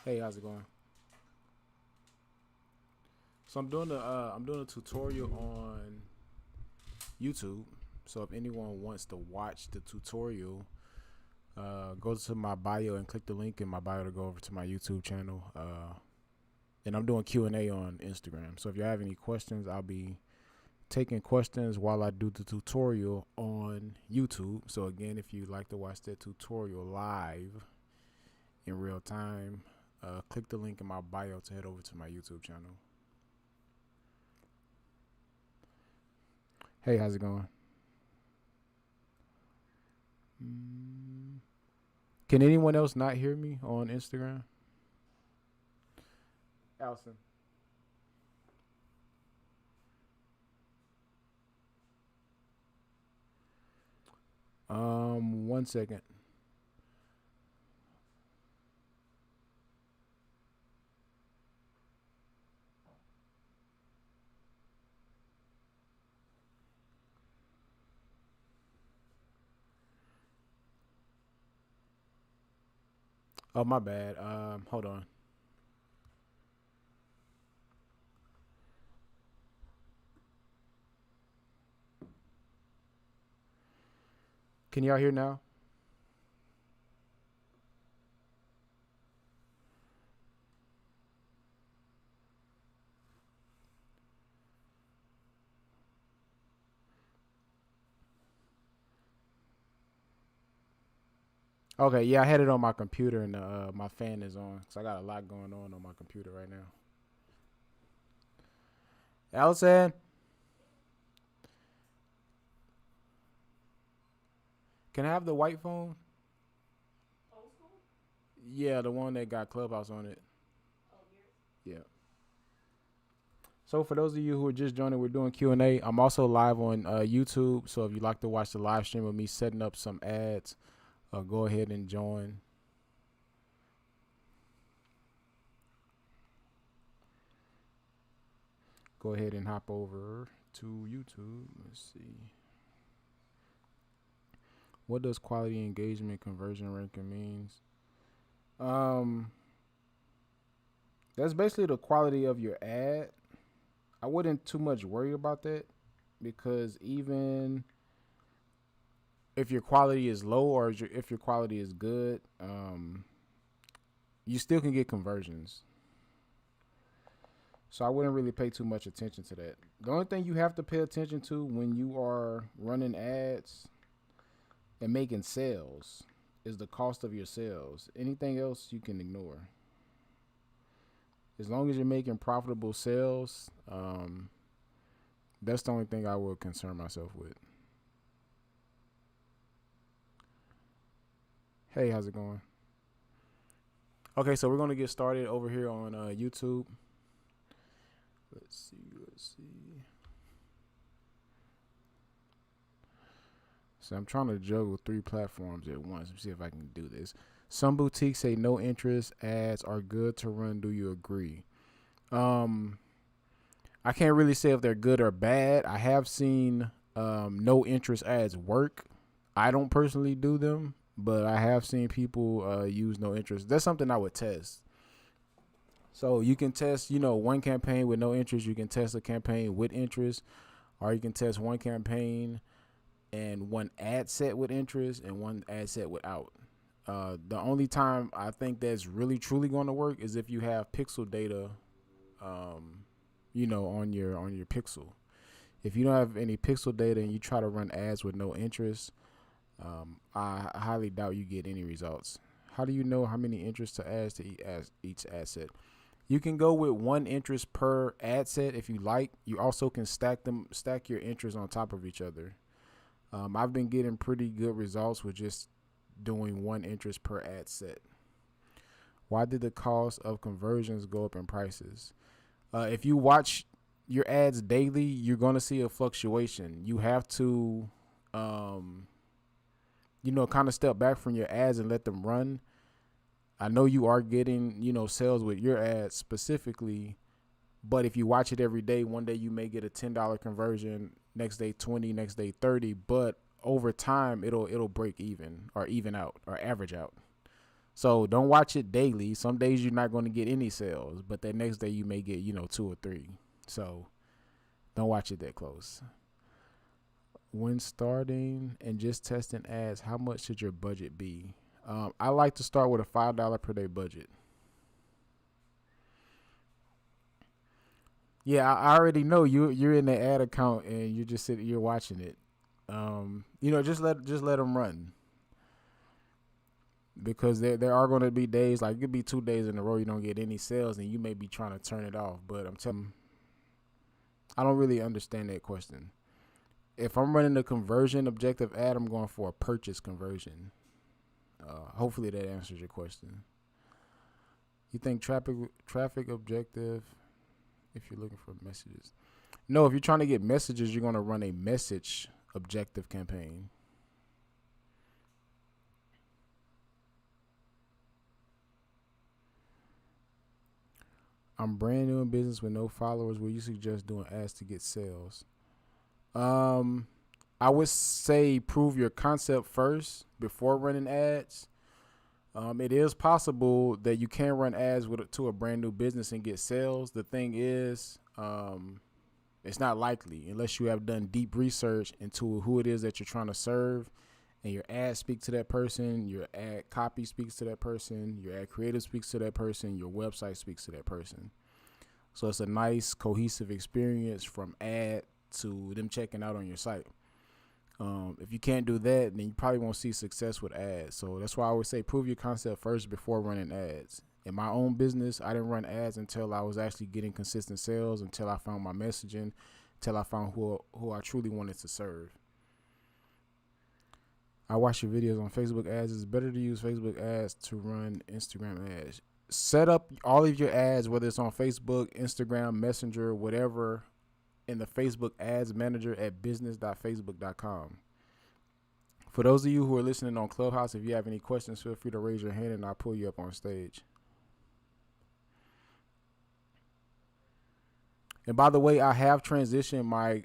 Hey, how's it going? So I'm doing a tutorial on YouTube. So if anyone wants to watch the tutorial, go to my bio and click the link in my bio to go over to my YouTube channel. And I'm doing Q&A on Instagram. So if you have any questions, I'll be taking questions while I do the tutorial on YouTube. So again, if you'd like to watch that tutorial live in real time, click the link in my bio to head over to my YouTube channel. Hey, how's it going? Can anyone else not hear me on Instagram? Allison. 1 second. Oh, my bad. Hold on. Can y'all hear now? Okay, yeah, I had it on my computer and my fan is on, so I got a lot going on my computer right now. Allison, can I have the white phone? Old school? Yeah, the one that got Clubhouse on it. Oh, yours? Yeah. So for those of you who are just joining, we're doing Q&A. I'm also live on YouTube, so if you'd like to watch the live stream of me setting up some ads, go ahead and join. Go ahead and hop over to YouTube. Let's see. What does quality engagement conversion ranking means? That's basically the quality of your ad. I wouldn't too much worry about that because even if your quality is low or if your quality is good, you still can get conversions. So I wouldn't really pay too much attention to that. The only thing you have to pay attention to when you are running ads and making sales is the cost of your sales. Anything else you can ignore. As long as you're making profitable sales, that's the only thing I would concern myself with. Hey, how's it going? Okay, so we're going to get started over here on YouTube. Let's see. So I'm trying to juggle 3 platforms at once. Let's see if I can do this. Some boutiques say no interest ads are good to run. Do you agree? I can't really say if they're good or bad. I have seen no interest ads work. I don't personally do them, but I have seen people use no interest. That's something I would test. So you can test, one campaign with no interest. You can test a campaign with interest, or you can test one campaign and one ad set with interest and one ad set without. The only time I think that's really truly going to work is if you have pixel data, on your pixel. If you don't have any pixel data and you try to run ads with no interest, I highly doubt you get any results. How do you know how many interests to add to each ad set? You can go with one interest per ad set if you like. You also can stack your interests on top of each other. I've been getting pretty good results with just doing one interest per ad set. Why did the cost of conversions go up in prices? If you watch your ads daily, you're going to see a fluctuation. You have to, kind of step back from your ads and let them run. I know you are getting, sales with your ads specifically, but if you watch it every day, one day you may get a $10 conversion, next day 20, next day 30, but over time it'll break even or even out or average out. So don't watch it daily. Some days you're not going to get any sales, but the next day you may get, 2 or 3. So don't watch it that close. When starting and just testing ads, how much should your budget be? I like to start with a $5 per day budget. Yeah, I already know you're in the ad account and you're watching it. Just let them run, because there are going to be days, like it could be 2 days in a row you don't get any sales and you may be trying to turn it off. But I'm telling you, I don't really understand that question. If I'm running a conversion objective ad, I'm going for a purchase conversion. Hopefully that answers your question. You think traffic objective if you're looking for messages? No, if you're trying to get messages, you're going to run a message objective campaign. I'm brand new in business with no followers. Will you suggest doing ads to get sales? I would say prove your concept first before running ads. It is possible that you can run ads to a brand new business and get sales. The thing is, it's not likely unless you have done deep research into who it is that you're trying to serve, and your ad speaks to that person, your ad copy speaks to that person, your ad creative speaks to that person, your website speaks to that person. So it's a nice cohesive experience from ad to them checking out on your site. If you can't do that, then you probably won't see success with ads. So that's why I always say prove your concept first before running ads. In my own business, I didn't run ads until I was actually getting consistent sales, until I found my messaging, until I found who I truly wanted to serve. I watch your videos on Facebook ads. It's better to use Facebook ads to run Instagram ads. Set up all of your ads, whether it's on Facebook, Instagram, Messenger, whatever, in the Facebook Ads Manager at business.facebook.com. For those of you who are listening on Clubhouse, if you have any questions, feel free to raise your hand and I'll pull you up on stage. And by the way, I have transitioned my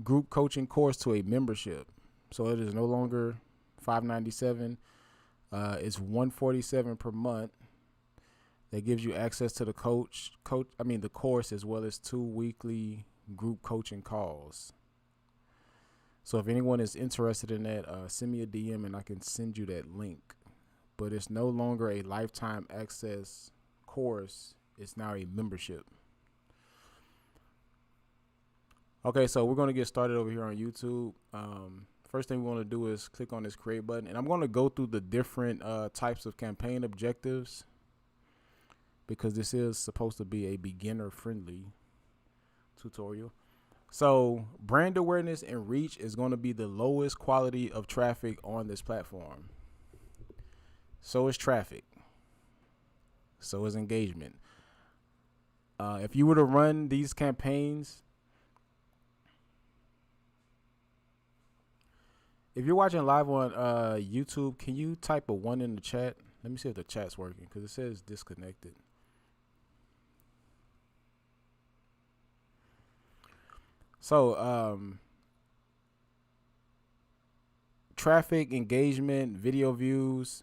group coaching course to a membership. So it is no longer $597. It's $147 per month. That gives you access to the the course, as well as 2 weekly group coaching calls. So if anyone is interested in that, send me a DM and I can send you that link. But it's no longer a lifetime access course. It's now a membership. Okay, so we're going to get started over here on YouTube. First thing we want to do is click on this create button. And I'm going to go through the different types of campaign objectives, because this is supposed to be a beginner-friendly tutorial. So brand awareness and reach is going to be the lowest quality of traffic on this platform. So is traffic. So is engagement. If you were to run these campaigns, if you're watching live on YouTube, can you type a 1 in the chat? Let me see if the chat's working, because it says disconnected. So, traffic, engagement, video views,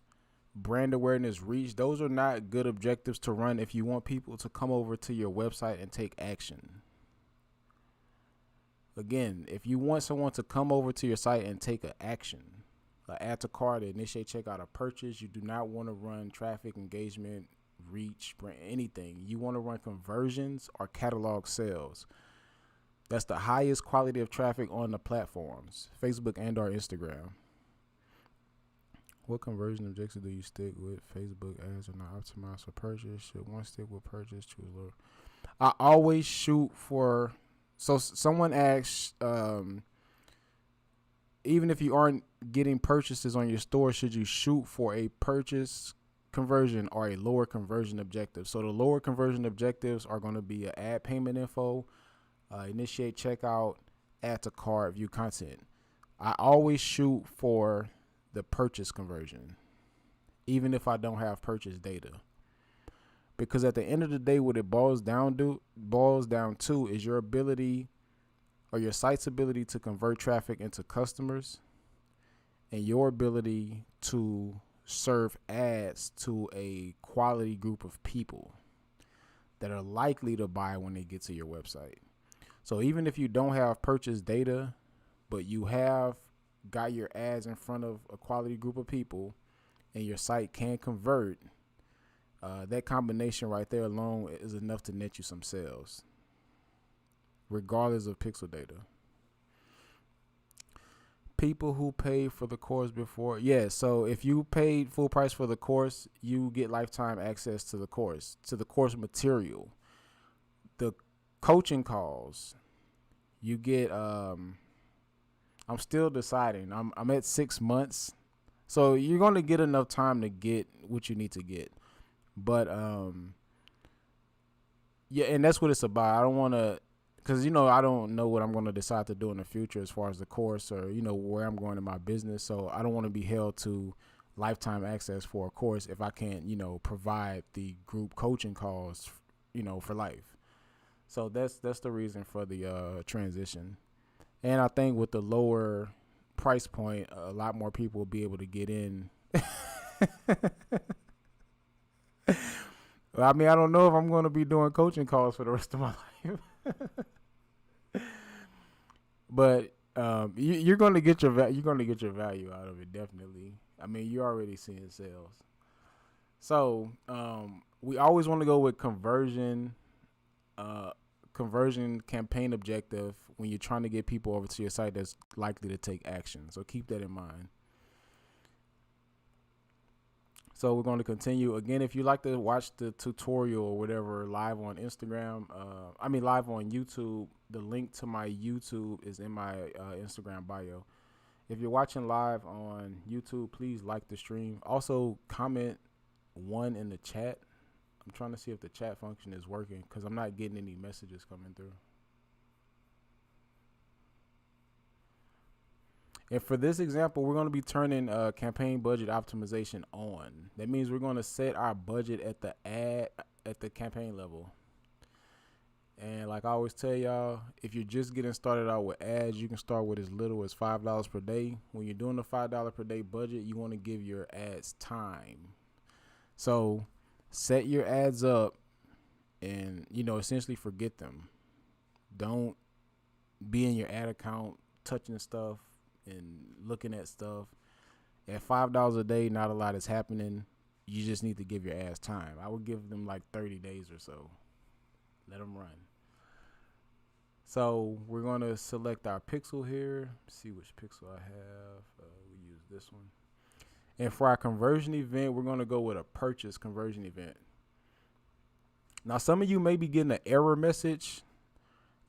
brand awareness, reach, those are not good objectives to run if you want people to come over to your website and take action. Again, if you want someone to come over to your site and take an action, add to cart, initiate checkout, or purchase, you do not want to run traffic, engagement, reach, brand, anything. You want to run conversions or catalog sales. That's the highest quality of traffic on the platforms, Facebook and or Instagram. What conversion objectives do you stick with? Facebook ads are not optimized for purchase. Should one stick with purchase? Choose lower. I always shoot for, so someone asks, even if you aren't getting purchases on your store, should you shoot for a purchase conversion or a lower conversion objective? So the lower conversion objectives are going to be an ad payment info, initiate checkout, add to cart, view content. I always shoot for the purchase conversion, even if I don't have purchase data. Because at the end of the day, what it boils down to is your ability, or your site's ability, to convert traffic into customers, and your ability to serve ads to a quality group of people that are likely to buy when they get to your website. So even if you don't have purchase data, but you have got your ads in front of a quality group of people and your site can convert, that combination right there alone is enough to net you some sales, regardless of pixel data. People who paid for the course before. Yeah, so if you paid full price for the course, you get lifetime access to the course material. The coaching calls, you get I'm still deciding. I'm at 6 months. So you're going to get enough time to get what you need to get. But yeah, and that's what it's about. I don't want to, because I don't know what I'm going to decide to do in the future as far as the course or where I'm going in my business. So I don't want to be held to lifetime access for a course if I can't provide the group coaching calls for life. So that's the reason for the transition. And I think with the lower price point, a lot more people will be able to get in. I mean, I don't know if I'm going to be doing coaching calls for the rest of my life. But you're going to get your value out of it, definitely. I mean, you're already seeing sales. So we always want to go with conversion campaign objective when you're trying to get people over to your site that's likely to take action. So keep that in mind. So we're going to continue. Again, if you like to watch the tutorial or whatever live on Instagram, live on YouTube, the link to my YouTube is in my Instagram bio. If you're watching live on YouTube, please like the stream. Also, comment 1 in the chat. I'm trying to see if the chat function is working because I'm not getting any messages coming through. And for this example, we're going to be turning campaign budget optimization on. That means we're going to set our budget at the campaign level. And like I always tell y'all, if you're just getting started out with ads, you can start with as little as $5 per day. When you're doing the $5 per day budget, you want to give your ads time. So set your ads up and, essentially forget them. Don't be in your ad account touching stuff and looking at stuff. At $5 a day, not a lot is happening. You just need to give your ads time. I would give them like 30 days or so. Let them run. So we're going to select our pixel here. See which pixel I have. We use this one. And for our conversion event, we're going to go with a purchase conversion event. Now, some of you may be getting an error message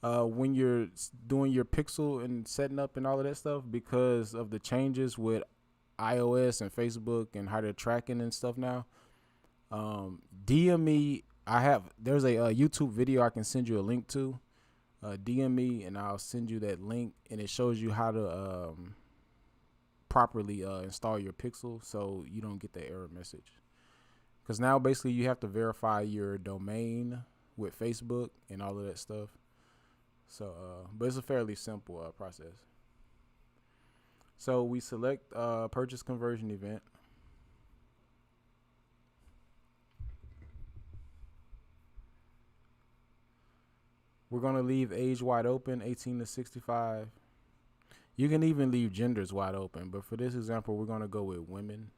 when you're doing your pixel and setting up and all of that stuff because of the changes with iOS and Facebook and how they're tracking and stuff now. DM me. There's a YouTube video I can send you a link to. DM me and I'll send you that link, and it shows you how to properly install your pixel so you don't get the error message. Because now basically you have to verify your domain with Facebook and all of that stuff. So, but it's a fairly simple process. So we select purchase conversion event. We're going to leave age wide open, 18 to 65. You can even leave genders wide open, but for this example, we're going to go with women.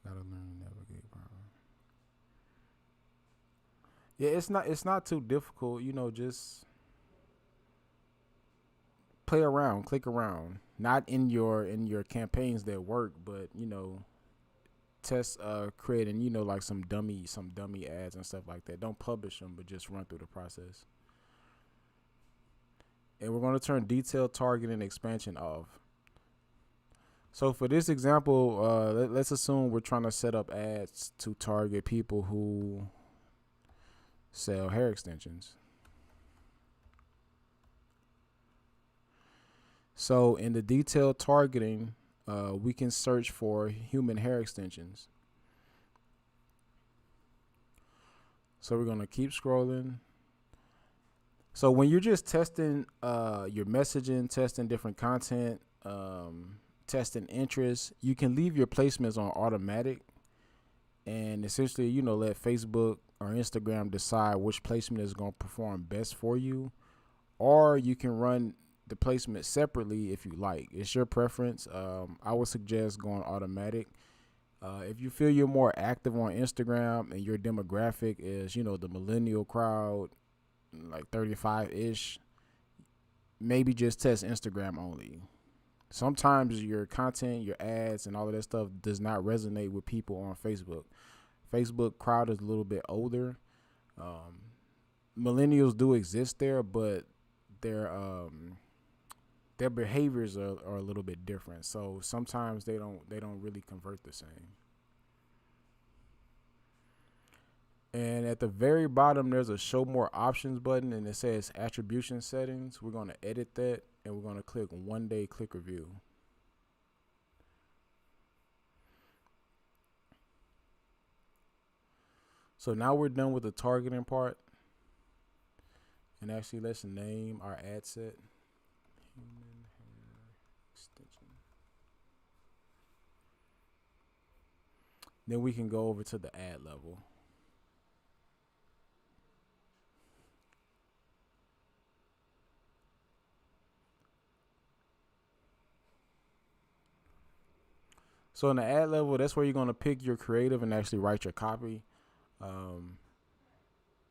Gotta learn to navigate properly. Yeah, it's not too difficult, just play around, click around. Not in your campaigns that work, but test creating like some dummy ads and stuff like that. Don't publish them, but just run through the process. And we're going to turn detailed targeting expansion off. So for this example, let's assume we're trying to set up ads to target people who sell hair extensions. So in the detailed targeting, we can search for human hair extensions. So we're going to keep scrolling. So when you're just testing your messaging, testing different content, testing interests, you can leave your placements on automatic and essentially, let Facebook or Instagram decide which placement is going to perform best for you. Or you can run the placement separately if you like. It's your preference. I would suggest going automatic. If you feel you're more active on Instagram and your demographic is, the millennial crowd, like 35-ish, maybe just test Instagram only. Sometimes your content, your ads, and all of that stuff does not resonate with people on Facebook. Facebook crowd is a little bit older. Millennials do exist there, but their behaviors are a little bit different. So sometimes they don't really convert the same. And at the very bottom, there's a show more options button, and it says attribution settings. We're going to edit that, and we're going to click 1 day click review. So now we're done with the targeting part. And actually, let's name our ad set. Human hair extension. Then we can go over to the ad level. So in the ad level, that's where you're going to pick your creative and actually write your copy.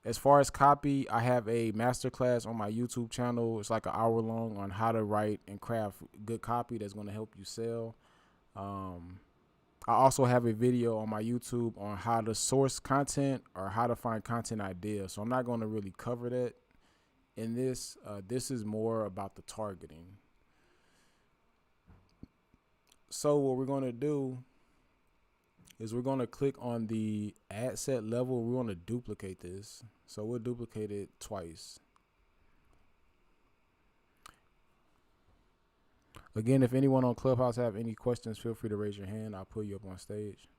As far as copy, I have a masterclass on my YouTube channel. It's like an hour long on how to write and craft good copy that's going to help you sell. I also have a video on my YouTube on how to source content or how to find content ideas. So I'm not going to really cover that in this. This is more about the targeting. So what we're going to do is we're going to click on the ad set level. We're going to duplicate this. So we'll duplicate it twice. Again, if anyone on Clubhouse have any questions, feel free to raise your hand. I'll pull you up on stage.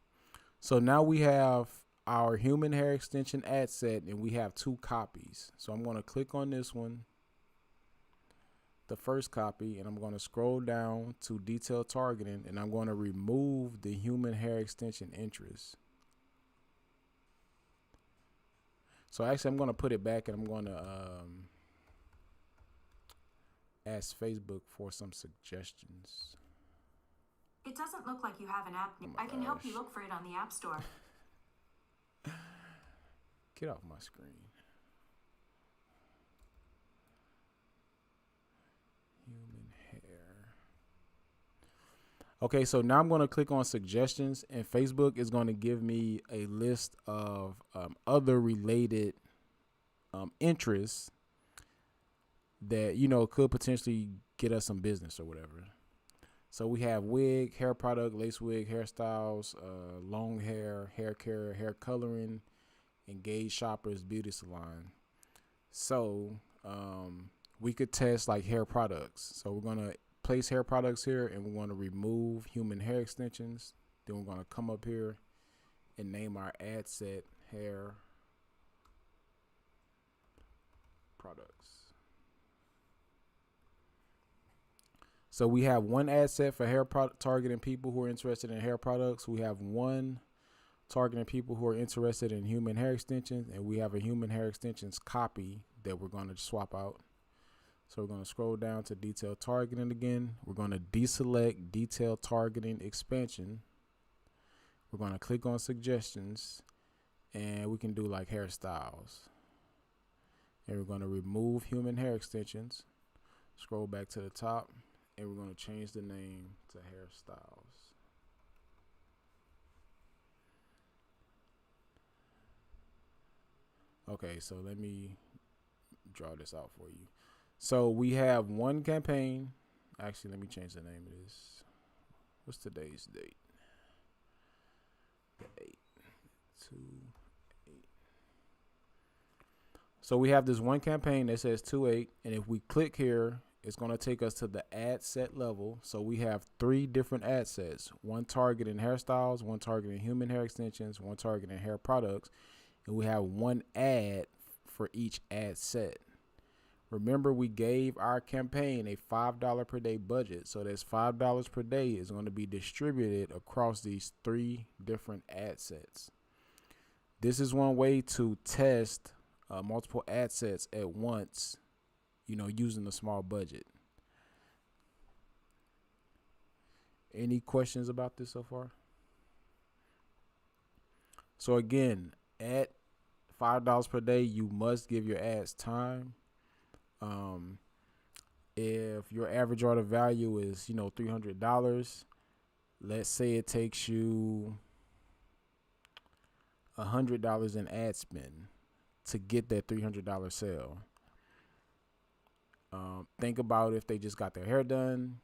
So now we have our human hair extension ad set, and we have 2 copies. So I'm going to click on this one, the first copy, and I'm going to scroll down to detailed targeting, and I'm going to remove the human hair extension interest. So actually, I'm going to put it back, and I'm going to ask Facebook for some suggestions. It doesn't look like you have an app. I can help you look for it on the App Store. Get off my screen. Human hair. Okay, so now I'm going to click on suggestions, and Facebook is going to give me a list of other related interests that, could potentially get us some business or whatever. So we have wig, hair product, lace wig, hairstyles, long hair, hair care, hair coloring, engaged shoppers, beauty salon. So we could test like hair products. So we're going to place hair products here, and we're going to remove human hair extensions. Then we're going to come up here and name our ad set hair products. So we have one ad set for hair targeting people who are interested in hair products. We have one targeting people who are interested in human hair extensions, and we have a human hair extensions copy that we're going to swap out. So we're going to scroll down to detailed targeting again. We're going to deselect detailed targeting expansion. We're going to click on suggestions, and we can do like hairstyles. And we're going to remove human hair extensions. Scroll back to the top, and we're going to change the name to hairstyles. Okay, so let me draw this out for you. So we have one campaign. Actually, let me change the name of this. What's today's date? The 8/2/8. So we have this one campaign that says 2/8, and if we click here, it's going to take us to the ad set level. So we have 3 different ad sets: one targeting hairstyles, one targeting human hair extensions, one targeting hair products, and we have one ad for each ad set. Remember, we gave our campaign a $5 per day budget. So that's $5 per day is going to be distributed across these 3 different ad sets. This is one way to test multiple ad sets at once, using a small budget. Any questions about this so far? So again, at $5 per day, you must give your ads time. If your average order value is, $300, let's say it takes you $100 in ad spend to get that $300 sale. Think about if they just got their hair done.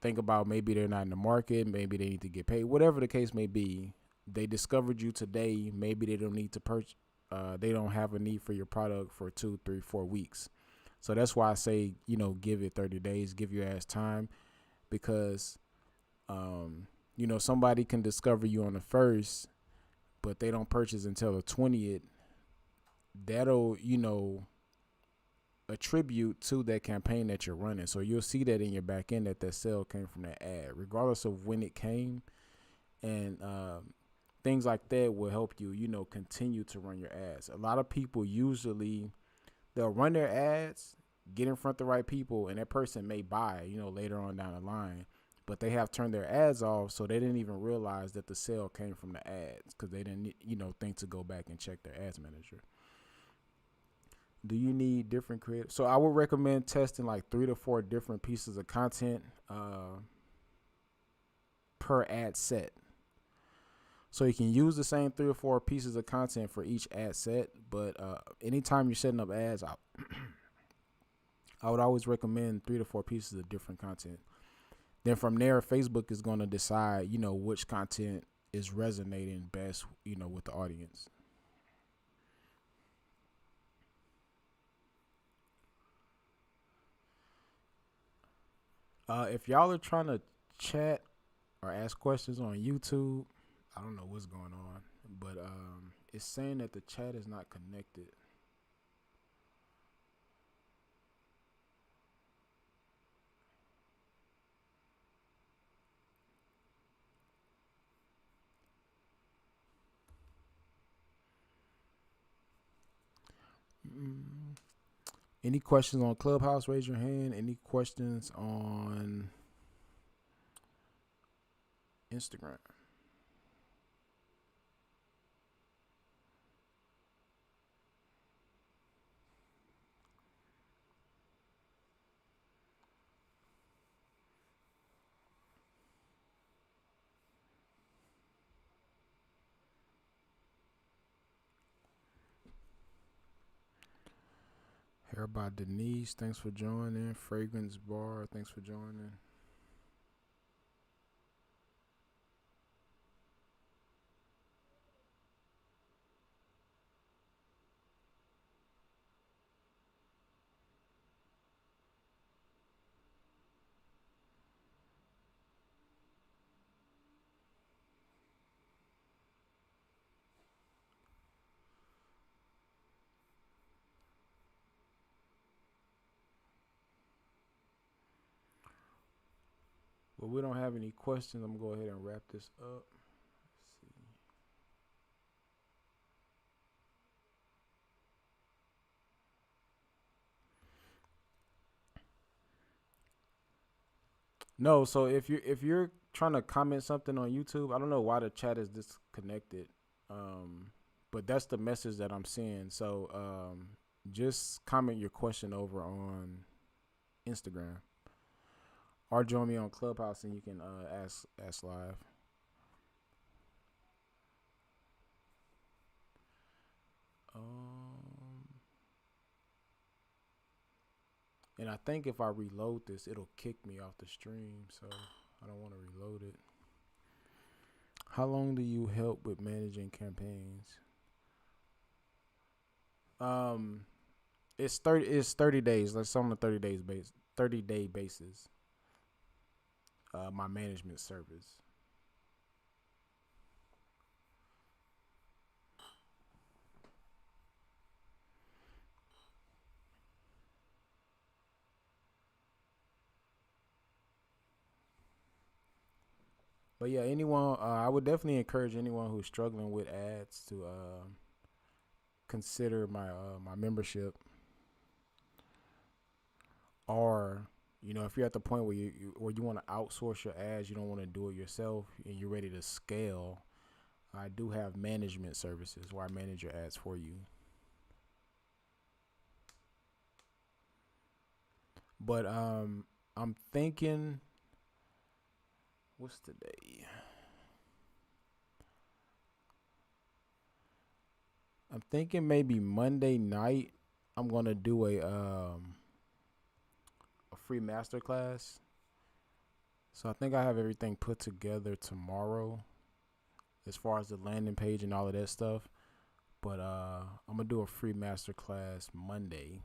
Think about maybe they're not in the market. Maybe they need to get paid. Whatever the case may be, they discovered you today. Maybe they don't need to purchase. They don't have a need for your product for 2, 3, 4 weeks. So that's why I say, give it 30 days, give your ass time, because, somebody can discover you on the 1st, but they don't purchase until the 20th. That'll, attribute to that campaign that you're running. So you'll see that in your back end that sale came from that ad, regardless of when it came. And things like that will help you, continue to run your ads. A lot of people usually, they'll run their ads, get in front of the right people, and that person may buy, later on down the line. But they have turned their ads off, so they didn't even realize that the sale came from the ads because they didn't, think to go back and check their ads manager. Do you need different creative? So I would recommend testing like 3 to 4 different pieces of content per ad set. So you can use the same 3 or 4 pieces of content for each ad set, but anytime you're setting up ads, I would always recommend 3 to 4 pieces of different content. Then from there, Facebook is going to decide, which content is resonating best, with the audience. If y'all are trying to chat or ask questions on YouTube, I don't know what's going on, but it's saying that the chat is not connected. Any questions on Clubhouse? Raise your hand. Any questions on Instagram? Hair by Denise, thanks for joining. Fragrance Bar, thanks for joining. Well, we don't have any questions. I'm going to go ahead and wrap this up. Let's see. No, so if you're trying to comment something on YouTube, I don't know why the chat is disconnected. But that's the message that I'm seeing. So just comment your question over on Instagram. Or join me on Clubhouse and you can ask live. And I think if I reload this, it'll kick me off the stream, so I don't want to reload it. How long do you help with managing campaigns? It's 30 days. That's on a 30-day basis. My management service. But yeah, anyone, I would definitely encourage anyone who's struggling with ads to consider my membership, or if you're at the point where you want to outsource your ads, you don't want to do it yourself, and you're ready to scale. I do have management services where I manage your ads for you. But I'm thinking, what's today? I'm thinking maybe Monday night I'm gonna do a free masterclass. So I think I have everything put together tomorrow, as far as the landing page and all of that stuff. But I'm gonna do a free masterclass Monday.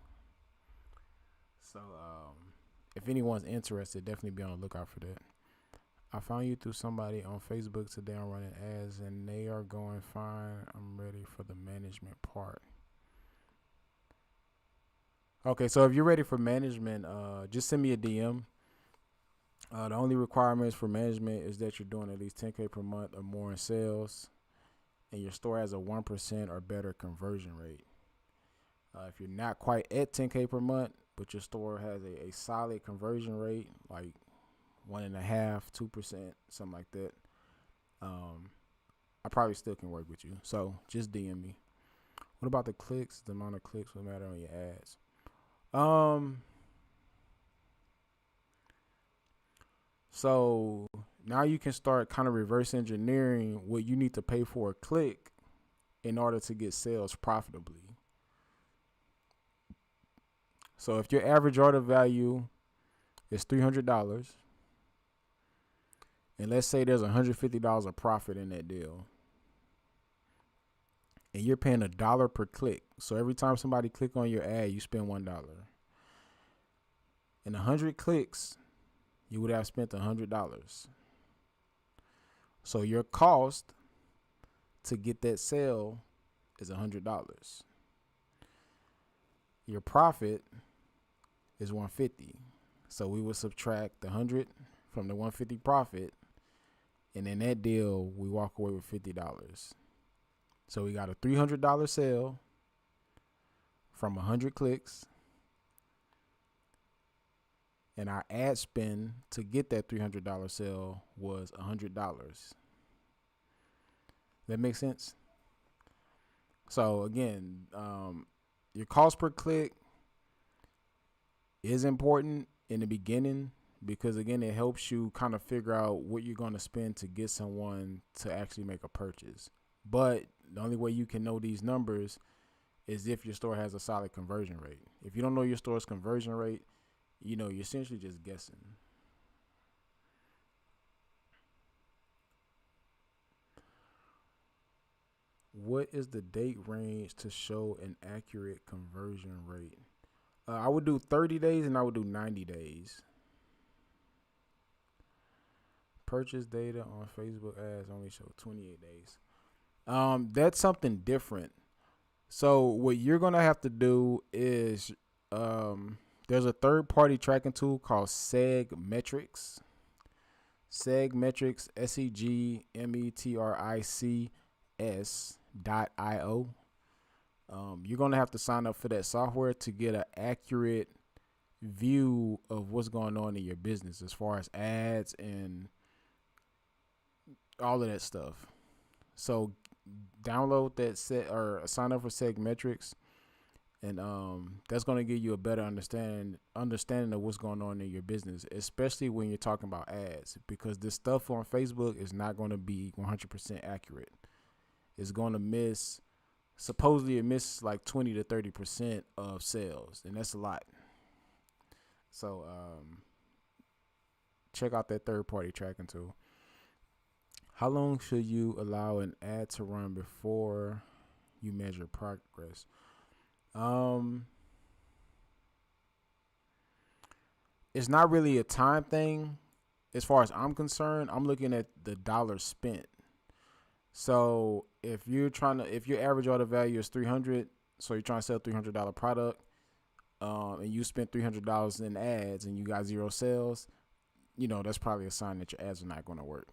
So if anyone's interested, definitely be on the lookout for that. I found you through somebody on Facebook today. I'm running ads and they are going fine. I'm ready for the management part. Okay, so if you're ready for management, just send me a DM. The only requirements for management is that you're doing at least 10K per month or more in sales, and your store has a 1% or better conversion rate. If you're not quite at 10K per month, but your store has a solid conversion rate, like 1.5%, 2%, something like that, I probably still can work with you. So just DM me. What about the clicks? The amount of clicks will matter on your ads. So now you can start kind of reverse engineering what you need to pay for a click in order to get sales profitably. So if your average order value is $300, and let's say there's $150 of profit in that deal, and you're paying $1 per click. So every time somebody click on your ad, you spend $1. In 100 clicks, you would have spent $100. So your cost to get that sale is $100. Your profit is $150. So we would subtract the 100 from the 150 profit, and in that deal, we walk away with $50. So we got a $300 sale from 100 clicks, and our ad spend to get that $300 sale was $100. That makes sense? So again, your cost per click is important in the beginning, because again, it helps you kind of figure out what you're going to spend to get someone to actually make a purchase. But the only way you can know these numbers is if your store has a solid conversion rate. If you don't know your store's conversion rate, you're essentially just guessing. What is the date range to show an accurate conversion rate? I would do 30 days and I would do 90 days. Purchase data on Facebook ads only show 28 days. That's something different. So what you're going to have to do is there's a third-party tracking tool called segmetrics. Segmetrics, segmetrics.io. You're going to have to sign up for that software to get an accurate view of what's going on in your business as far as ads and all of that stuff. So download that set or sign up for Segmetrics, and that's going to give you a better understanding of what's going on in your business, especially when you're talking about ads, because this stuff on Facebook is not going to be 100% accurate. It's going to supposedly it misses like 20 to 30% of sales, and that's a lot. So check out that third-party tracking tool. How long should you allow an ad to run before you measure progress? It's not really a time thing. As far as I'm concerned, I'm looking at the dollars spent. So if your average order value is $300, so you're trying to sell $300 product, and you spent $300 in ads and you got 0 sales, that's probably a sign that your ads are not going to work.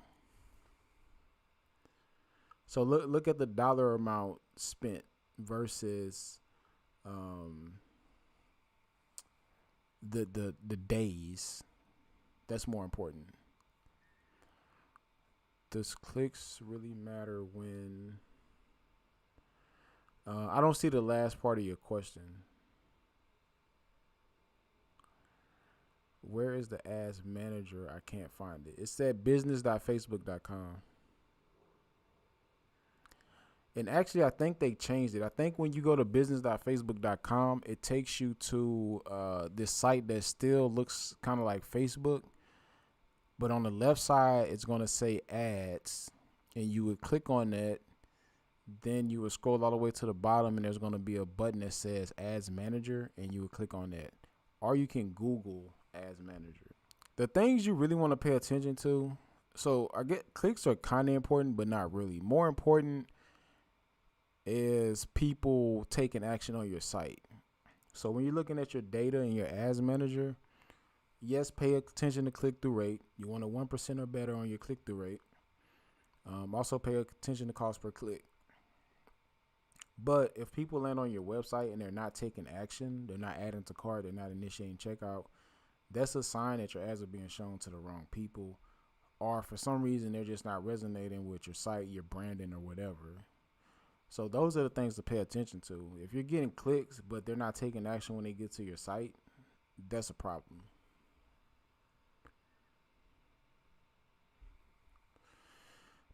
So look at the dollar amount spent versus um, the days. That's more important. Does clicks really matter when? I don't see the last part of your question. Where is the ads manager? I can't find it. It said business.facebook.com. And actually, I think they changed it. I think when you go to business.facebook.com, it takes you to this site that still looks kind of like Facebook. But on the left side, it's going to say ads. And you would click on that. Then you would scroll all the way to the bottom, and there's going to be a button that says ads manager. And you would click on that. Or you can Google ads manager. The things you really want to pay attention to. So I get clicks are kind of important, but not really. More important is people taking action on your site. So when you're looking at your data in your ads manager, yes, pay attention to click-through rate. You want a 1% or better on your click-through rate. Also pay attention to cost per click. But if people land on your website and they're not taking action, they're not adding to cart, they're not initiating checkout, that's a sign that your ads are being shown to the wrong people. Or for some reason, they're just not resonating with your site, your branding, or whatever. So those are the things to pay attention to. If you're getting clicks, but they're not taking action when they get to your site, that's a problem.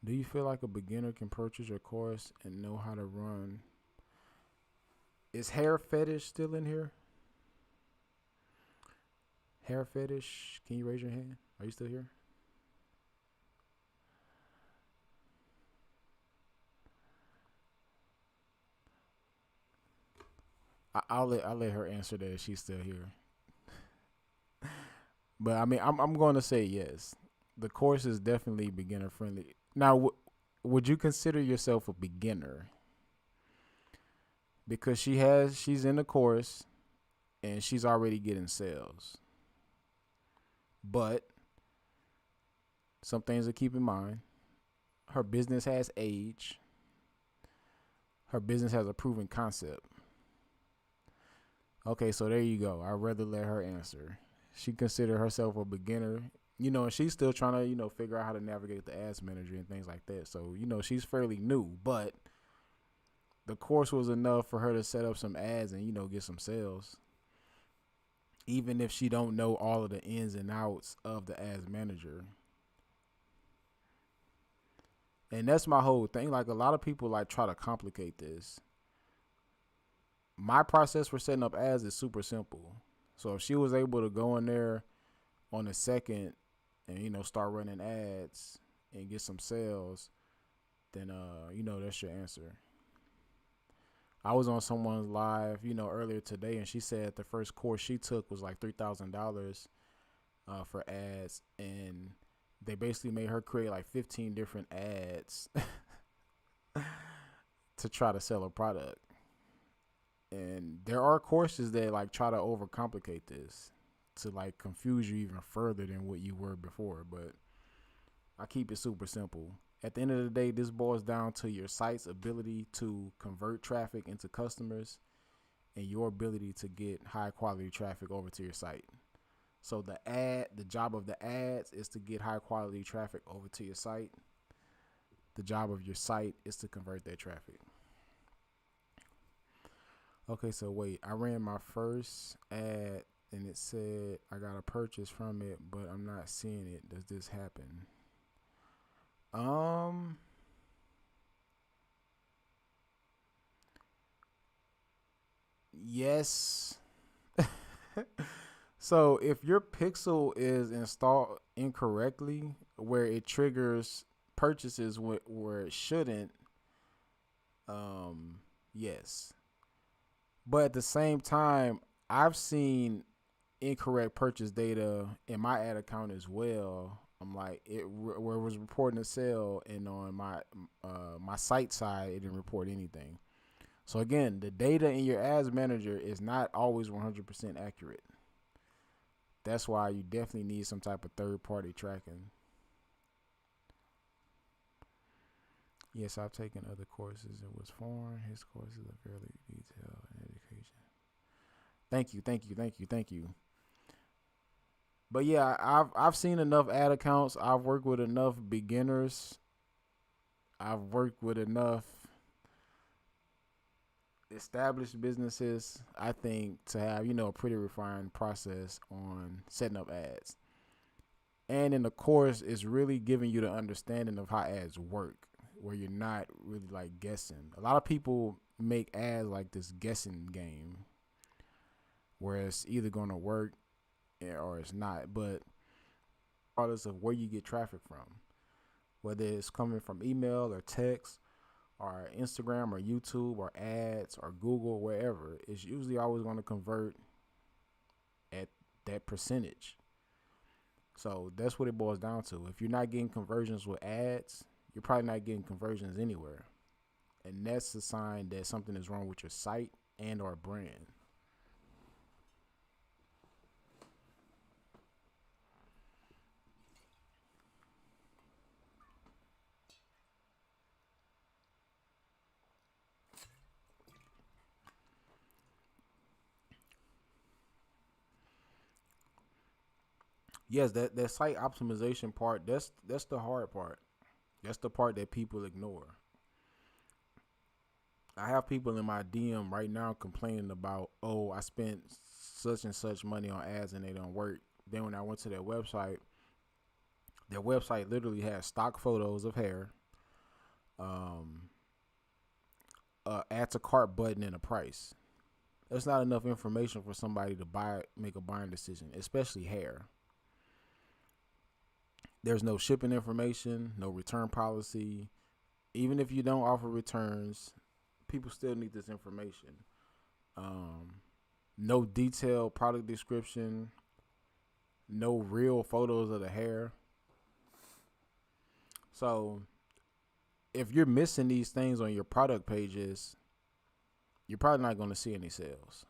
Do you feel like a beginner can purchase your course and know how to run? Is hair fetish still in here? Hair fetish, can you raise your hand? Are you still here? I'll let her answer that if she's still here. But I mean, I'm going to say yes. The course is definitely beginner friendly. Now, would you consider yourself a beginner? Because she's in the course and she's already getting sales. But some things to keep in mind. Her business has age. Her business has a proven concept. Okay, so there you go. I'd rather let her answer. She considered herself a beginner, and she's still trying to, figure out how to navigate the ads manager and things like that. So, she's fairly new, but the course was enough for her to set up some ads and, get some sales. Even if she don't know all of the ins and outs of the ads manager. And that's my whole thing. Like, a lot of people try to complicate this. My process for setting up ads is super simple. So if she was able to go in there on a second and, start running ads and get some sales, then, that's your answer. I was on someone's live, earlier today, and she said the first course she took was like $3,000 for ads. And they basically made her create like 15 different ads to try to sell a product. And there are courses that try to overcomplicate this to confuse you even further than what you were before. But I keep it super simple. At the end of the day, this boils down to your site's ability to convert traffic into customers and your ability to get high quality traffic over to your site. So the job of the ads is to get high quality traffic over to your site. The job of your site is to convert that traffic. Okay, so wait, I ran my first ad and it said I got a purchase from it, but I'm not seeing it. Does this happen? Yes. So if your pixel is installed incorrectly, where it triggers purchases where it shouldn't, yes. But at the same time, I've seen incorrect purchase data in my ad account as well. I'm like, where it was reporting a sale, and on my site side, it didn't report anything. So again, the data in your ads manager is not always 100% accurate. That's why you definitely need some type of third-party tracking. Yes, I've taken other courses. It was foreign. His courses are fairly detailed in education. Thank you. But yeah, I've seen enough ad accounts. I've worked with enough beginners. I've worked with enough established businesses, I think, to have, a pretty refined process on setting up ads. And in the course, it's really giving you the understanding of how ads work, where you're not really like guessing. A lot of people make ads like this guessing game, where it's either going to work or it's not. But regardless of where you get traffic from, whether it's coming from email or text or Instagram or YouTube or ads or Google, wherever, it's usually always going to convert at that percentage. So that's what it boils down to. If you're not getting conversions with ads, you're probably not getting conversions anywhere. And that's a sign that something is wrong with your site and or brand. Yes, that site optimization part, that's the hard part. That's the part that people ignore. I have people in my DM right now complaining about, oh, I spent such and such money on ads and they don't work. Then when I went to their website literally has stock photos of hair, add to cart button and a price. That's not enough information for somebody to make a buying decision, especially hair. There's no shipping information, no return policy. Even if you don't offer returns, people still need this information. No detailed product description, no real photos of the hair. So if you're missing these things on your product pages, you're probably not going to see any sales.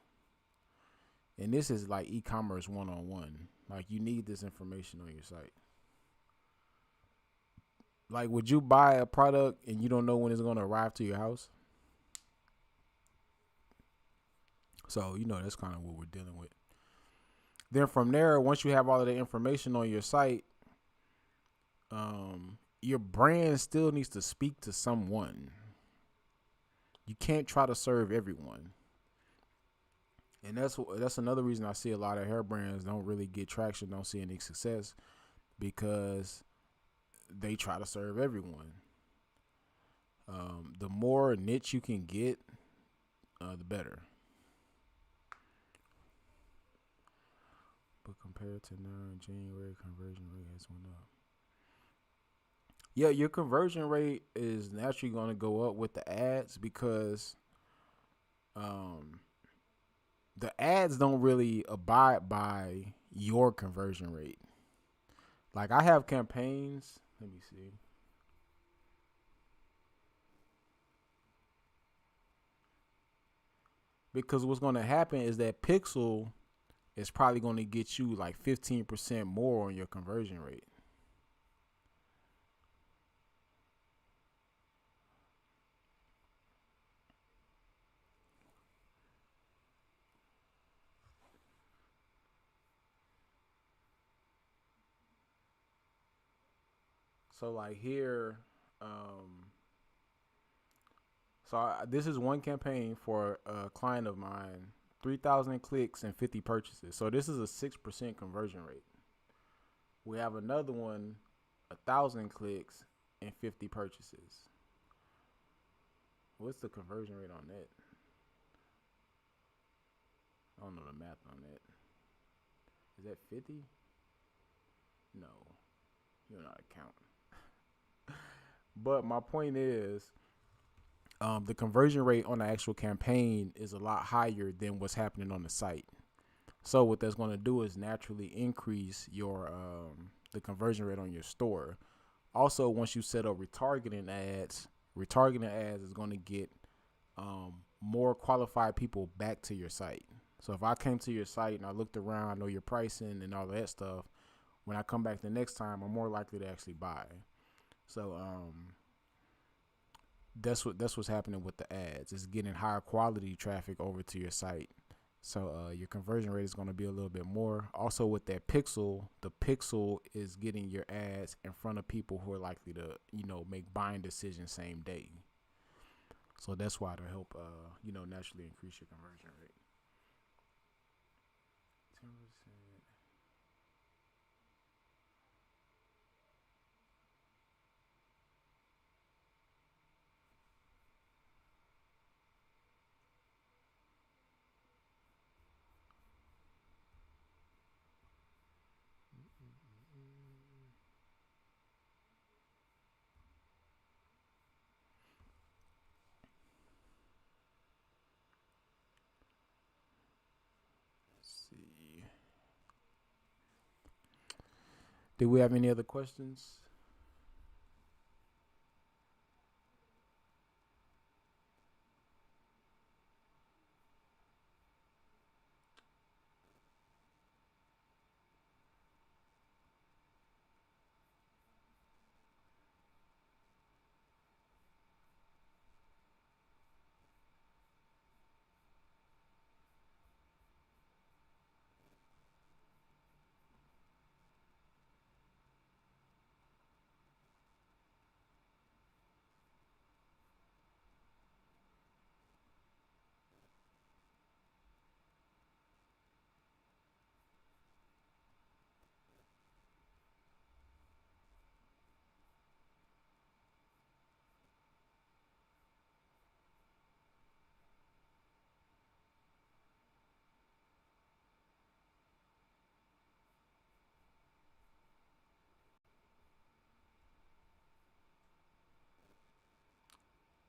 And this is like e-commerce 101. Like, you need this information on your site. Like, would you buy a product and you don't know when it's going to arrive to your house? So, that's kind of what we're dealing with. Then from there, once you have all of the information on your site, your brand still needs to speak to someone. You can't try to serve everyone. And that's another reason I see a lot of hair brands don't really get traction, don't see any success, because they try to serve everyone. The more niche you can get, the better. But compared to now, in January, conversion rate has went up. Yeah, your conversion rate is naturally going to go up with the ads, because the ads don't really abide by your conversion rate. Like, I have campaigns. Let me see. Because what's going to happen is that Pixel is probably going to get you like 15% more on your conversion rate. So like here, this is one campaign for a client of mine, 3,000 clicks and 50 purchases. So this is a 6% conversion rate. We have another one, 1,000 clicks and 50 purchases. What's the conversion rate on that? I don't know the math on that. Is that 50? No, you're not counting. But my point is, the conversion rate on the actual campaign is a lot higher than what's happening on the site. So what that's going to do is naturally increase your the conversion rate on your store. Also, once you set up retargeting ads is going to get more qualified people back to your site. So if I came to your site and I looked around, I know your pricing and all that stuff, when I come back the next time, I'm more likely to actually buy. So that's what's happening with the ads. It's getting higher quality traffic over to your site. So your conversion rate is going to be a little bit more. Also with that pixel, the pixel is getting your ads in front of people who are likely to, make buying decisions same day. So that's why to help, naturally increase your conversion rate. 10%. See. Do we have any other questions?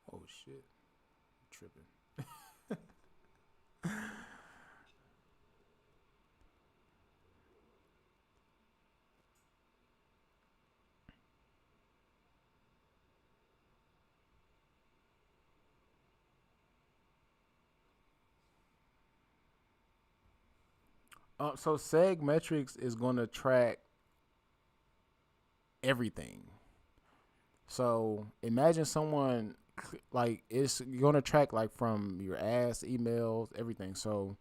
Oh shit, I'm tripping. So segmetrics is going to track everything. So imagine someone like it's going to track like from your ads, emails, everything. So,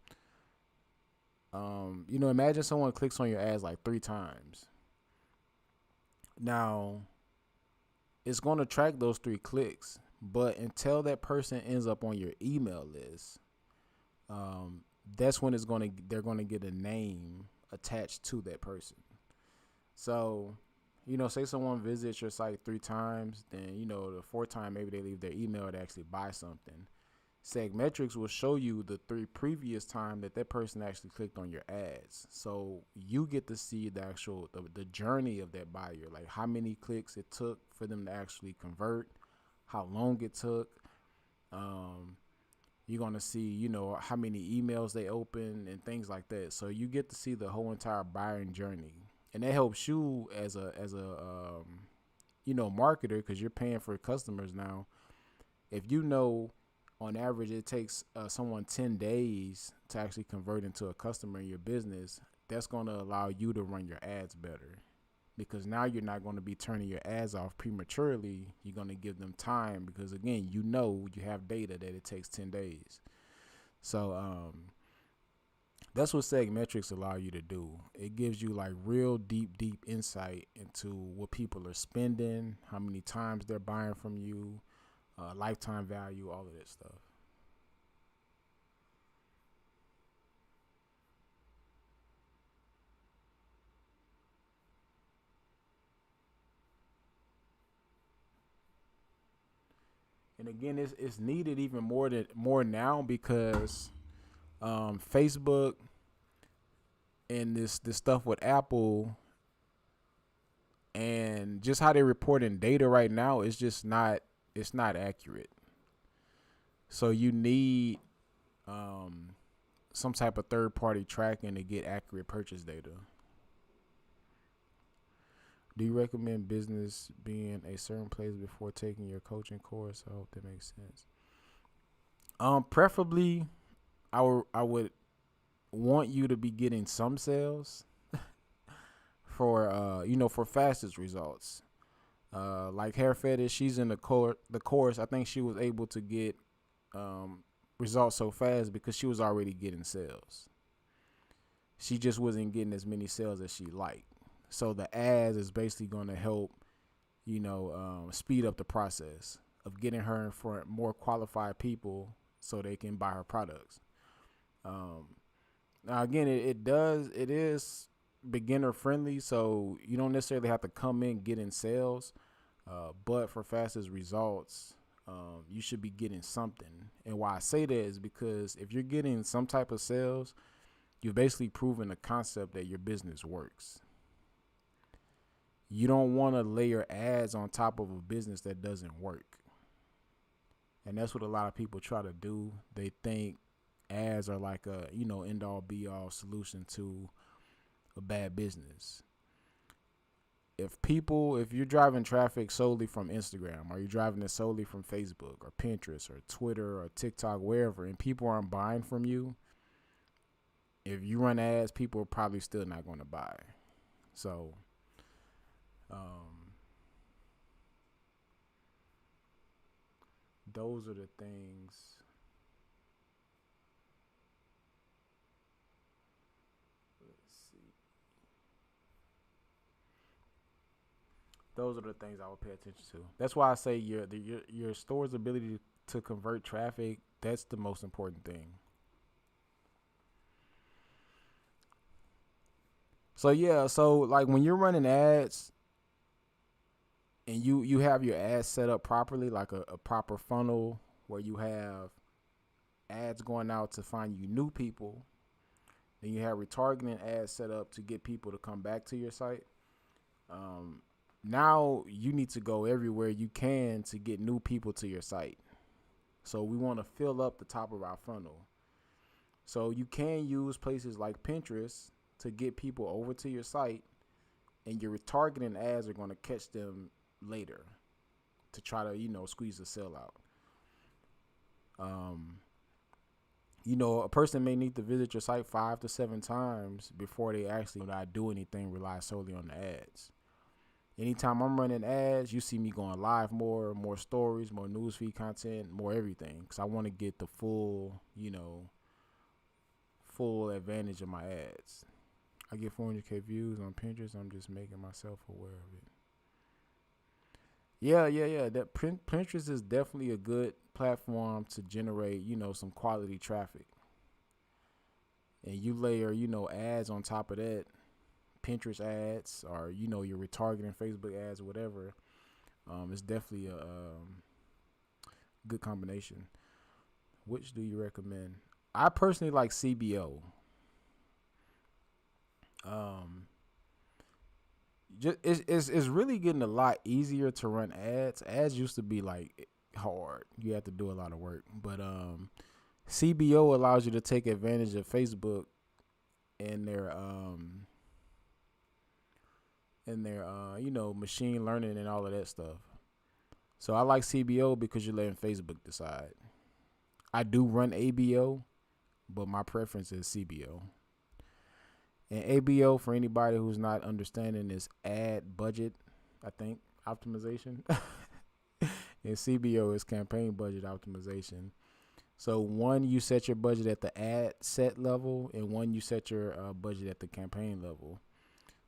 imagine someone clicks on your ads like 3 times. Now, it's going to track those 3 clicks, but until that person ends up on your email list, that's when they're going to get a name attached to that person. So, say someone visits your site 3 times, then the 4th time maybe they leave their email to actually buy something. Segmetrics will show you the 3 previous time that person actually clicked on your ads. So you get to see the actual the journey of that buyer, like how many clicks it took for them to actually convert, how long it took. You're gonna see, how many emails they open and things like that. So you get to see the whole entire buying journey, and that helps you as a marketer, because you're paying for customers now. If on average it takes someone 10 days to actually convert into a customer in your business, that's going to allow you to run your ads better, because now you're not going to be turning your ads off prematurely. You're going to give them time, because again, you have data that it takes 10 days. So that's what segmetrics allow you to do. It gives you like real deep insight into what people are spending, how many times they're buying from you, lifetime value, all of that stuff. And again, it's needed even more now, because Facebook and this stuff with Apple and just how they're reporting data right now is just not accurate. So you need some type of third party tracking to get accurate purchase data. Do you recommend business being a certain place before taking your coaching course? I hope that makes sense. Preferably, I would want you to be getting some sales for fastest results. Like Hair Fetish, she's in the course. I think she was able to get results so fast because she was already getting sales. She just wasn't getting as many sales as she liked. So the ads is basically going to help, speed up the process of getting her in front of more qualified people so they can buy her products. Now again, it is beginner friendly, so you don't necessarily have to come in getting sales, but for fastest results, you should be getting something. And why I say that is because if you're getting some type of sales, you've basically proven the concept that your business works. You don't want to layer ads on top of a business that doesn't work. And that's what a lot of people try to do. They think ads are like a, end all be all solution to a bad business. If you're driving traffic solely from Instagram, or you're driving it solely from Facebook or Pinterest or Twitter or TikTok, wherever, and people aren't buying from you, if you run ads, people are probably still not going to buy. So, those are the things. Let's see. Those are the things I would pay attention to. That's why I say your store's ability to convert traffic, that's the most important thing. So like when you're running ads and you have your ads set up properly, like a proper funnel where you have ads going out to find you new people, then you have retargeting ads set up to get people to come back to your site. Now you need to go everywhere you can to get new people to your site. So we want to fill up the top of our funnel. So you can use places like Pinterest to get people over to your site, and your retargeting ads are going to catch them later to try to, squeeze the sale out. A person may need to visit your site 5 to 7 times before they actually not do anything, rely solely on the ads. Anytime I'm running ads, you see me going live more stories, more newsfeed content, more everything. Because I want to get the full advantage of my ads. I get 400K views on Pinterest. I'm just making myself aware of it. Yeah. That Pinterest is definitely a good platform to generate, some quality traffic. And you layer, ads on top of that, Pinterest ads, or your retargeting Facebook ads or whatever. It's definitely a good combination. Which do you recommend? I personally like CBO. It's really getting a lot easier to run ads. Ads used to be like hard. You have to do a lot of work. But CBO allows you to take advantage of Facebook and their machine learning and all of that stuff. So I like CBO because you're letting Facebook decide. I do run ABO, but my preference is CBO. And ABO, for anybody who's not understanding, is ad budget, I think, optimization. And CBO is campaign budget optimization. So one, you set your budget at the ad set level, and one, you set your budget at the campaign level.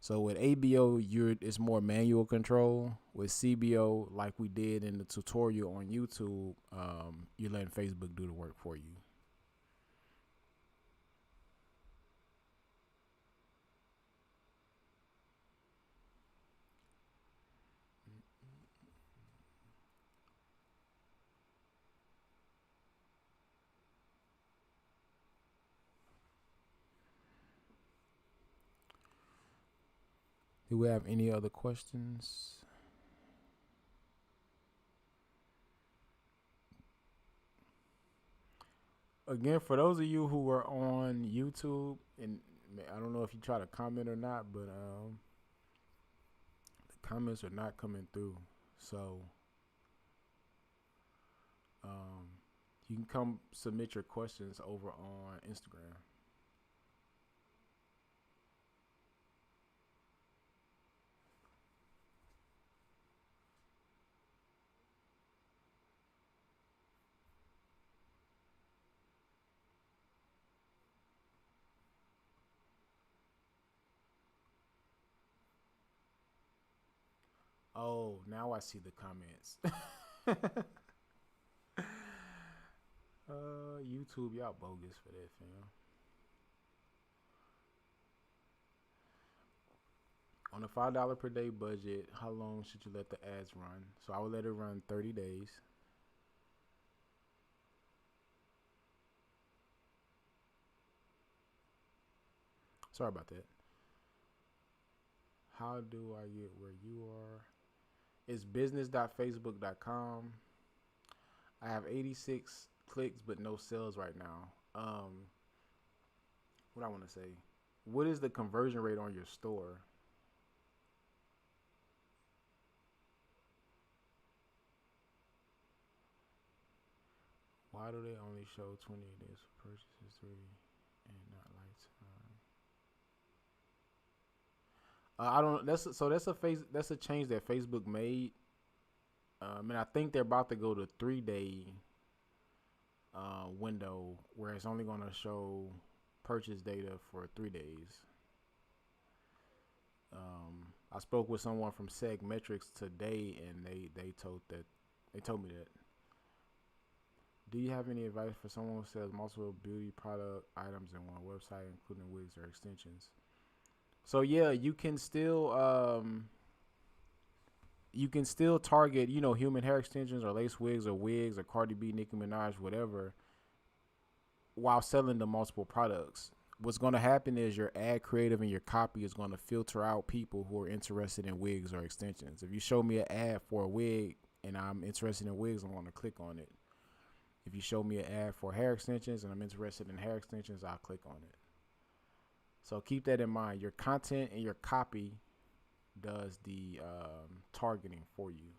So with ABO, it's more manual control. With CBO, like we did in the tutorial on YouTube, you're letting Facebook do the work for you. Do we have any other questions? Again, for those of you who are on YouTube, and I don't know if you try to comment or not, but the comments are not coming through. So you can come submit your questions over on Instagram. Oh, now I see the comments. YouTube, y'all bogus for that, fam. On a $5 per day budget, how long should you let the ads run? So I would let it run 30 days. Sorry about that. How do I get where you are? It's business.facebook.com. I have 86 clicks but no sales right now. What I want to say. What is the conversion rate on your store? Why do they only show 20 days for purchase history and not lifetime? I don't. That's a change that Facebook made. And I think they're about to go to 3-day window where it's only going to show purchase data for 3 days. I spoke with someone from segmetrics today, and they told me that. Do you have any advice for someone who sells multiple beauty product items in one website, including wigs or extensions? So yeah, you can still target, human hair extensions or lace wigs or Cardi B, Nicki Minaj, whatever, while selling the multiple products. What's going to happen is your ad creative and your copy is going to filter out people who are interested in wigs or extensions. If you show me an ad for a wig and I'm interested in wigs, I'm going to click on it. If you show me an ad for hair extensions and I'm interested in hair extensions, I'll click on it. So keep that in mind. Your content and your copy does the targeting for you.